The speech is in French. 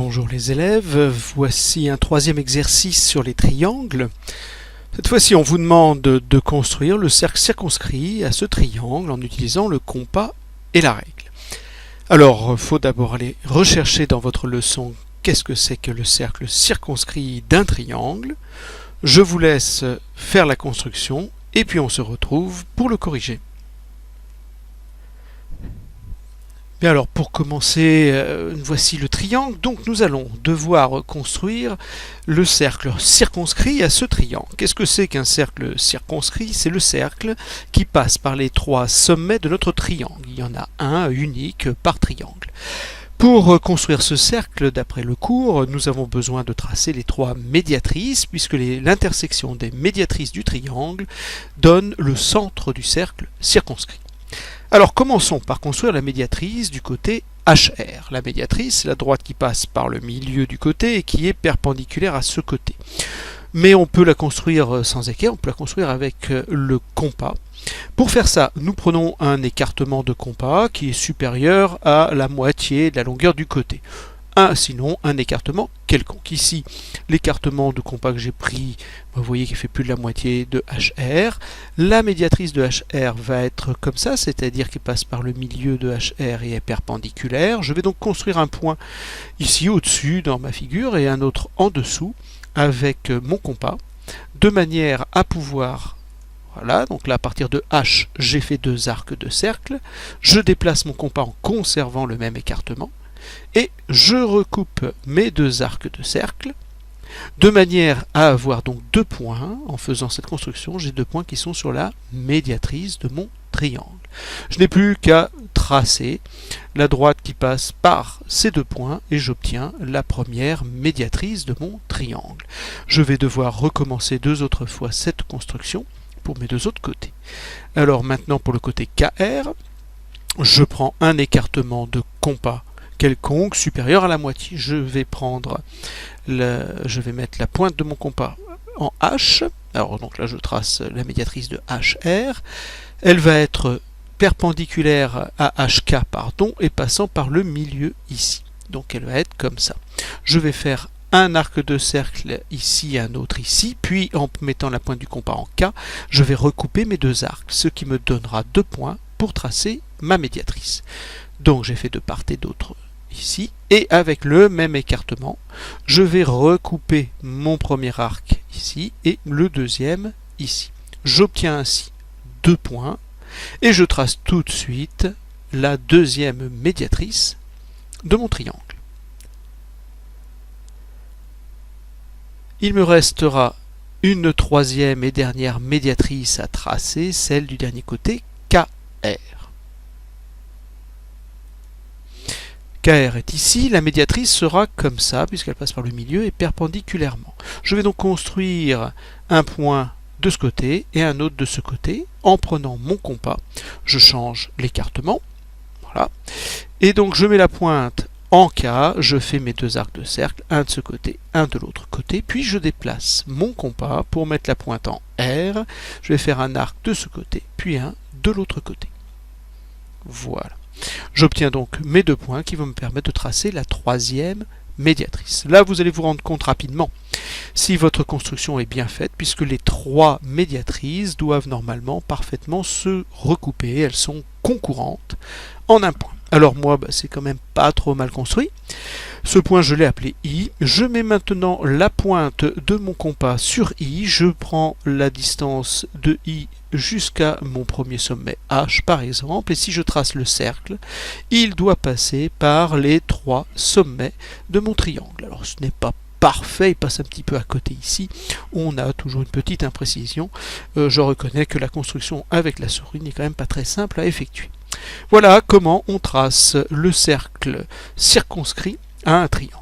Bonjour les élèves, voici un troisième exercice sur les triangles. Cette fois-ci, on vous demande de construire le cercle circonscrit à ce triangle en utilisant le compas et la règle. Alors, il faut d'abord aller rechercher dans votre leçon qu'est-ce que c'est que le cercle circonscrit d'un triangle. Je vous laisse faire la construction et puis on se retrouve pour le corriger. Bien alors, pour commencer, voici le triangle. Donc nous allons devoir construire le cercle circonscrit à ce triangle. Qu'est-ce que c'est qu'un cercle circonscrit? C'est le cercle qui passe par les trois sommets de notre triangle. Il y en a un unique par triangle. Pour construire ce cercle, d'après le cours, nous avons besoin de tracer les trois médiatrices, puisque l'intersection des médiatrices du triangle donne le centre du cercle circonscrit. Alors commençons par construire la médiatrice du côté HR. La médiatrice, c'est la droite qui passe par le milieu du côté et qui est perpendiculaire à ce côté. Mais on peut la construire sans équerre, on peut la construire avec le compas. Pour faire ça, nous prenons un écartement de compas qui est supérieur à la moitié de la longueur du côté. Sinon un écartement quelconque. Ici, l'écartement de compas que j'ai pris, vous voyez qu'il fait plus de la moitié de HR. La médiatrice de HR va être comme ça, c'est-à-dire qu'il passe par le milieu de HR et est perpendiculaire. Je vais donc construire un point ici au-dessus dans ma figure et un autre en dessous avec mon compas, de manière à pouvoir... Voilà, donc là à partir de H, j'ai fait deux arcs de cercle. Je déplace mon compas en conservant le même écartement. Et je recoupe mes deux arcs de cercle de manière à avoir donc deux points. En faisant cette construction, j'ai deux points qui sont sur la médiatrice de mon triangle. Je n'ai plus qu'à tracer la droite qui passe par ces deux points et j'obtiens la première médiatrice de mon triangle. Je vais devoir recommencer deux autres fois cette construction pour mes deux autres côtés. Alors maintenant pour le côté KR, je prends un écartement de compas quelconque supérieur à la moitié. Je vais mettre la pointe de mon compas en H. Alors donc là je trace la médiatrice de HR. Elle va être perpendiculaire à HK et passant par le milieu ici. Donc elle va être comme ça. Je vais faire un arc de cercle ici, un autre ici, puis en mettant la pointe du compas en K, je vais recouper mes deux arcs, ce qui me donnera deux points pour tracer ma médiatrice. Donc j'ai fait de part et d'autre ici, et avec le même écartement, je vais recouper mon premier arc ici et le deuxième ici. J'obtiens ainsi deux points, et je trace tout de suite la deuxième médiatrice de mon triangle. Il me restera une troisième et dernière médiatrice à tracer, celle du dernier côté, KR. KR est ici, la médiatrice sera comme ça, puisqu'elle passe par le milieu et perpendiculairement. Je vais donc construire un point de ce côté et un autre de ce côté, en prenant mon compas. Je change l'écartement, voilà. Et donc je mets la pointe en K, je fais mes deux arcs de cercle, un de ce côté, un de l'autre côté, puis je déplace mon compas pour mettre la pointe en R. Je vais faire un arc de ce côté, puis un de l'autre côté. Voilà. J'obtiens donc mes deux points qui vont me permettre de tracer la troisième médiatrice. Là, vous allez vous rendre compte rapidement si votre construction est bien faite, puisque les trois médiatrices doivent normalement parfaitement se recouper. Elles sont concurrentes en un point. Alors moi, c'est quand même pas trop mal construit. Ce point, je l'ai appelé I. Je mets maintenant la pointe de mon compas sur I. Je prends la distance de I jusqu'à mon premier sommet H, par exemple. Et si je trace le cercle, il doit passer par les trois sommets de mon triangle. Alors ce n'est pas parfait, il passe un petit peu à côté ici. On a toujours une petite imprécision. Je reconnais que la construction avec la souris n'est quand même pas très simple à effectuer. Voilà comment on trace le cercle circonscrit à un triangle.